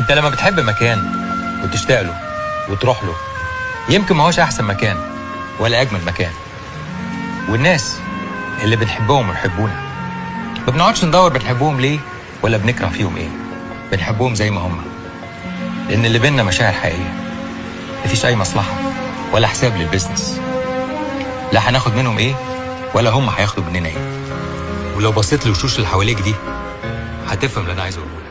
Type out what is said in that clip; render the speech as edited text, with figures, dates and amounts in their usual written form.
انت لما بتحب مكان وتشتاق له وتروح له، يمكن ما هوش احسن مكان ولا اجمل مكان، والناس اللي بنحبهم ويحبونا ما بنقعدش ندور بنحبهم ليه ولا بنكره فيهم ايه، بنحبهم زي ما هم، لان اللي بينا مشاعر حقيقيه، مفيش اي مصلحه ولا حساب للبيزنس، لا هناخد منهم ايه ولا هم هياخدوا مننا ايه. ولو بصيت للوشوش اللي حواليك دي هتفهم اللي انا عايز اقوله.